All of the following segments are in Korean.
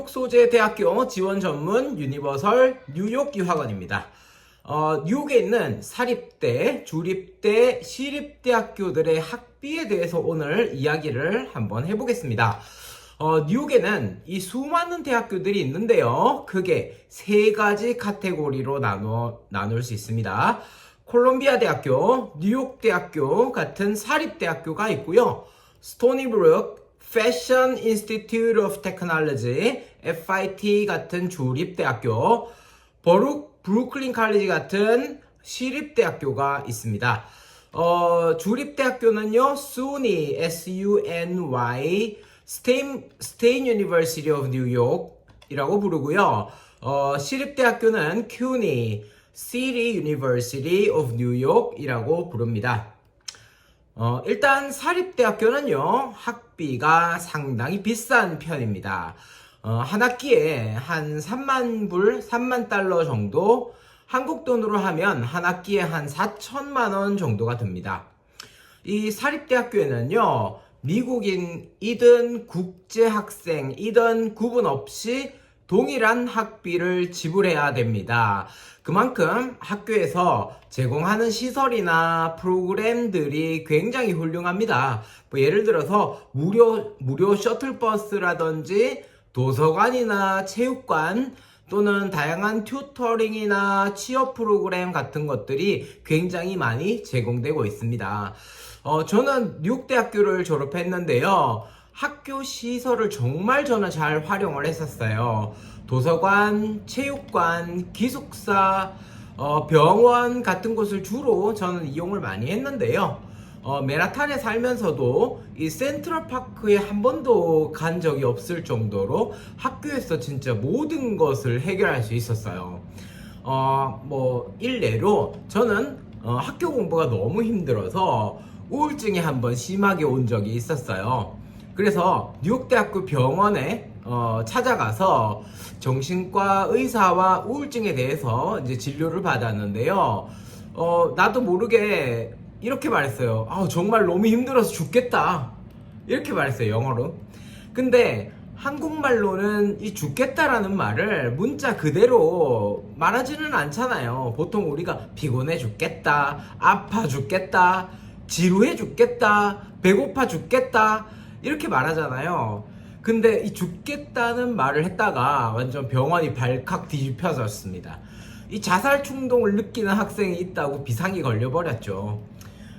뉴욕 소재 대학교 지원 전문 유니버설 뉴욕 유학원입니다. 뉴욕에 있는 사립대, 주립대, 시립대학교들의 학비에 대해서 오늘 이야기를 한번 해보겠습니다. 뉴욕에는 이 수많은 대학교들이 있는데요. 크게 세 가지 카테고리로 나눌 수 있습니다. 콜롬비아 대학교, 뉴욕 대학교 같은 사립대학교가 있고요. 스토니브룩 Fashion Institute of Technology, FIT 같은 주립대학교, 브루클린 칼리지 같은 시립대학교가 있습니다. 주립대학교는요, SUNY, SUNY, State University of New York이라고 부르고요. 시립대학교는 CUNY, City University of New York이라고 부릅니다. 일단 사립대학교는요, 학비가 상당히 비싼 편입니다. 한 학기에 한 3만 달러 정도, 한국 돈으로 하면 한 학기에 한 4천만 원 정도가 듭니다. 이 사립대학교에는요, 미국인이든 국제학생이든 구분 없이 동일한 학비를 지불해야 됩니다. 그만큼 학교에서 제공하는 시설이나 프로그램들이 굉장히 훌륭합니다. 예를 들어서 무료 셔틀버스라든지 도서관이나 체육관 또는 다양한 튜터링이나 취업 프로그램 같은 것들이 굉장히 많이 제공되고 있습니다. 저는 뉴욕대학교를 졸업했는데요. 학교 시설을 정말 저는 잘 활용을 했었어요. 도서관, 체육관, 기숙사, 병원 같은 곳을 주로 저는 이용을 많이 했는데요. 맨하탄에 살면서도 이 센트럴파크에 한 번도 간 적이 없을 정도로 학교에서 진짜 모든 것을 해결할 수 있었어요. 일례로 저는 학교 공부가 너무 힘들어서 우울증이 한번 심하게 온 적이 있었어요. 그래서 뉴욕대학교 병원에 찾아가서 정신과 의사와 우울증에 대해서 이제 진료를 받았는데요. 나도 모르게 이렇게 말했어요. 정말 너무 힘들어서 죽겠다. 이렇게 말했어요, 영어로. 근데 한국말로는 이 죽겠다라는 말을 문자 그대로 말하지는 않잖아요. 보통 우리가 피곤해 죽겠다, 아파 죽겠다, 지루해 죽겠다, 배고파 죽겠다 이렇게 말하잖아요. 근데 이 죽겠다는 말을 했다가 완전 병원이 발칵 뒤집혀졌습니다. 이 자살 충동을 느끼는 학생이 있다고 비상이 걸려버렸죠.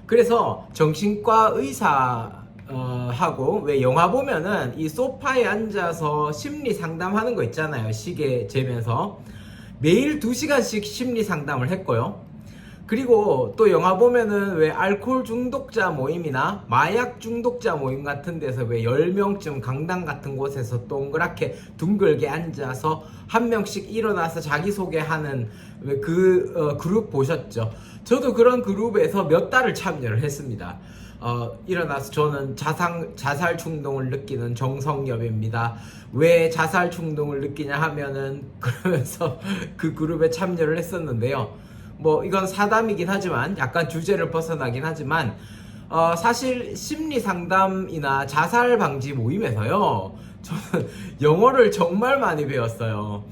그래서 정신과 의사하고 왜 영화 보면은 이 소파에 앉아서 심리 상담하는 거 있잖아요. 시계 재면서 매일 2시간씩 심리 상담을 했고요. 그리고 또 영화 보면은 왜 알코올 중독자 모임이나 마약 중독자 모임 같은 데서 왜 10명쯤 강당 같은 곳에서 동그랗게 둥글게 앉아서 한 명씩 일어나서 자기소개하는 왜 그룹 보셨죠? 저도 그런 그룹에서 몇 달을 참여를 했습니다. 일어나서 저는 자살 충동을 느끼는 정성엽입니다. 왜 자살 충동을 느끼냐 하면은 그러면서 그 그룹에 참여를 했었는데요. 이건 사담이긴 하지만 약간 주제를 벗어나긴 하지만 사실 심리 상담이나 자살 방지 모임에서요, 저는 영어를 정말 많이 배웠어요.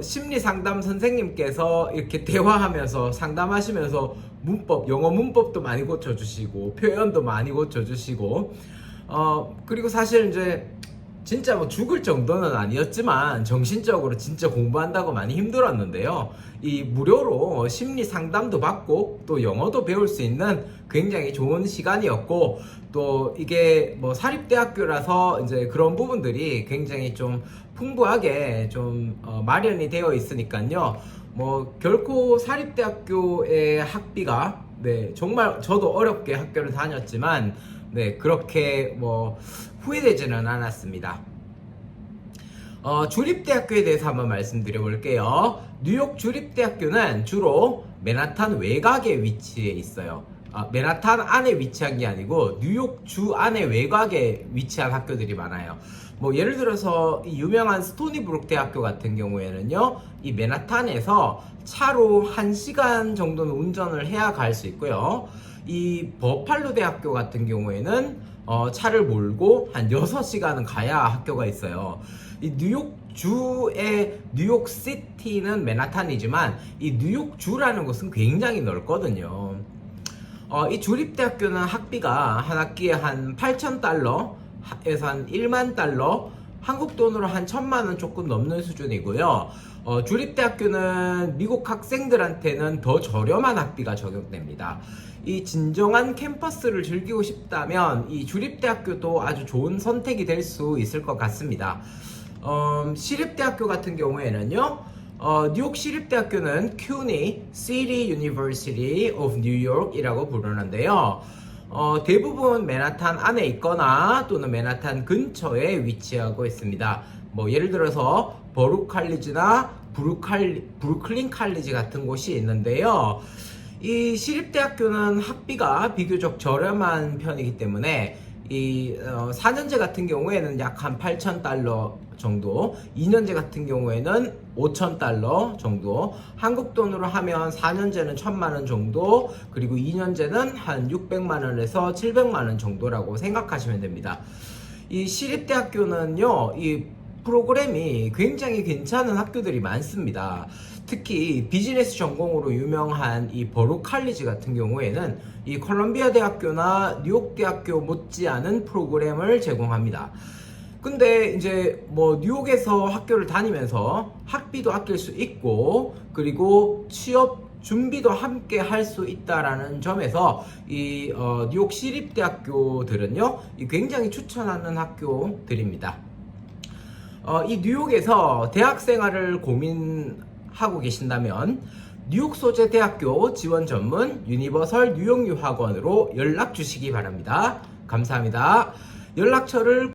심리 상담 선생님께서 이렇게 대화하면서 상담하시면서 영어 문법도 많이 고쳐주시고 표현도 많이 고쳐주시고 그리고 사실 이제 진짜 죽을 정도는 아니었지만 정신적으로 진짜 공부한다고 많이 힘들었는데요. 이 무료로 심리 상담도 받고 또 영어도 배울 수 있는 굉장히 좋은 시간이었고, 또 이게 사립대학교라서 이제 그런 부분들이 굉장히 좀 풍부하게 좀 마련이 되어 있으니까요. 결코 사립대학교의 학비가 정말 저도 어렵게 학교를 다녔지만 그렇게 후회되지는 않았습니다. 주립대학교에 대해서 한번 말씀드려 볼게요. 뉴욕 주립대학교는 주로 맨하탄 외곽에 위치해 있어요. 맨하탄 안에 위치한 게 아니고 뉴욕 주 안에 외곽에 위치한 학교들이 많아요. 예를 들어서 이 유명한 스토니브룩 대학교 같은 경우에는요, 이 맨하탄에서 차로 1시간 정도는 운전을 해야 갈 수 있고요. 이 버팔로 대학교 같은 경우에는 차를 몰고 한 6시간은 가야 학교가 있어요. 이 뉴욕주의 뉴욕시티는 맨하탄이지만 이 뉴욕주라는 곳은 굉장히 넓거든요. 이 주립대학교는 학비가 한 학기에 한 8,000달러에서 한 1만 달러, 한국 돈으로 한 1,000만 원 조금 넘는 수준이고요. 주립대학교는 미국 학생들한테는 더 저렴한 학비가 적용됩니다. 이 진정한 캠퍼스를 즐기고 싶다면 이 주립대학교도 아주 좋은 선택이 될 수 있을 것 같습니다. 시립대학교 같은 경우에는요, 뉴욕 시립대학교는 CUNY, City University of New York이라고 부르는데요. 대부분 맨하탄 안에 있거나 또는 맨하탄 근처에 위치하고 있습니다. 뭐 예를 들어서 버룩 칼리지나 브루클린 칼리지 같은 곳이 있는데요. 이 시립대학교는 학비가 비교적 저렴한 편이기 때문에 이 4년제 같은 경우에는 약 한 8,000달러 정도, 2년제 같은 경우에는 5,000달러 정도, 한국 돈으로 하면 4년제는 1,000만 원 정도, 그리고 2년제는 한 600만 원에서 700만 원 정도라고 생각하시면 됩니다. 이 시립대학교는요, 이 프로그램이 굉장히 괜찮은 학교들이 많습니다. 특히 비즈니스 전공으로 유명한 이 버룩 칼리지 같은 경우에는 이 콜롬비아 대학교나 뉴욕 대학교 못지않은 프로그램을 제공합니다. 근데 이제 뭐 뉴욕에서 학교를 다니면서 학비도 아낄 수 있고 그리고 취업 준비도 함께 할 수 있다라는 점에서 이 뉴욕 시립대학교들은요, 굉장히 추천하는 학교들입니다. 이 뉴욕에서 대학 생활을 고민하고 계신다면 뉴욕 소재 대학교 지원 전문 유니버설 뉴욕 유학원으로 연락 주시기 바랍니다. 감사합니다. 연락처를